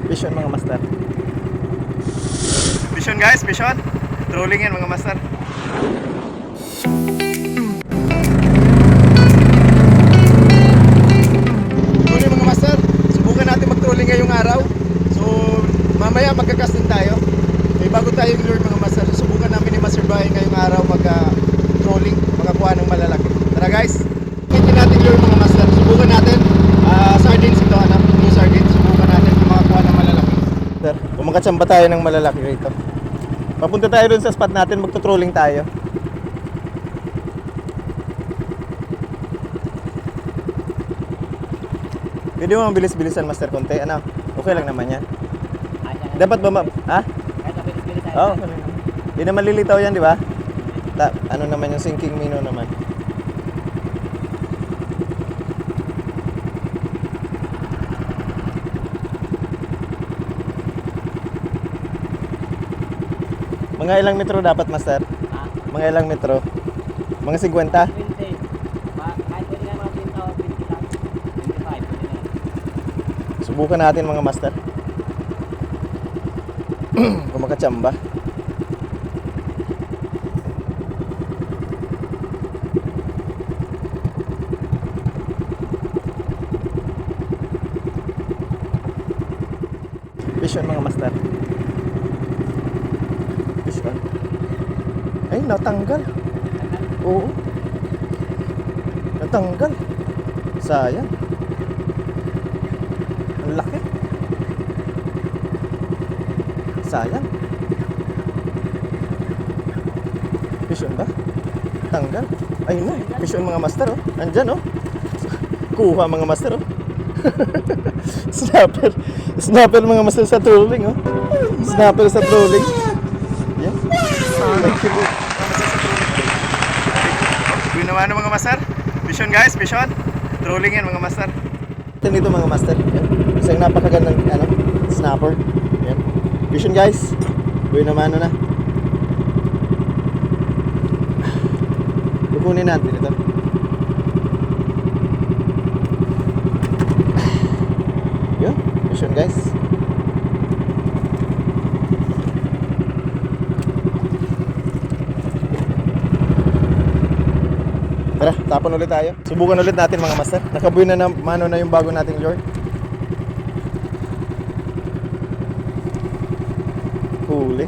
Vision mga master. Vision guys, vision. Trolling yan mga master. Trolling mga master. Subukan natin mag-trolling ngayong araw. So mamaya magkakas din tayo. May bago tayong lure mga master. Subukan namin ni Master Brian ngayong araw mag-trolling, makakuha ng malalaki. Tara guys. Ito natin lure mga master. Subukan natin. Sardines ito anak. Blue sardines. Subukan natin makakuha ng malalaki. Sir, kung makatsamba tayo ng malalaki rito. Papunta tayo dun sa spot natin, magto-trolling tayo. Pwede mo mabilis-bilisan master konti, ano? Okay lang naman yan. Dapat ba ha? Oo, okay lang naman. Di naman lilitaw yan, di ba? Ano naman yung sinking minnow naman. Mga ilang metro dapat master? Mga ilang metro? Mga 50? 20. Kahit pwede nga mga 20 o 20 lang. 25, pwede na. Subukan natin mga master. Kung makatsamba. Vision mga master. Vision. Ay, natanggal. Oo. Natanggal. Sayang. Ang laki. Sayang. Vision ba? Tanggal. Ayun na. Vision mga master oh. Nandyan oh. Kuha mga master oh. Snapper. Snapper mga master sa trolling oh. Snapper sa trolling. Yan. Yun naman mga master. Vision guys, vision. Trolling yan mga master. Ito dito mga master. Yan. Isang napakagandang snapper. Yan. Vision guys. Yun naman na. Kukunin natin ito. Yun. Vision guys. Tara, tapon ulit tayo. Subukan ulit natin mga master. Nakabuy na mano na yung bago nating lure. Huli.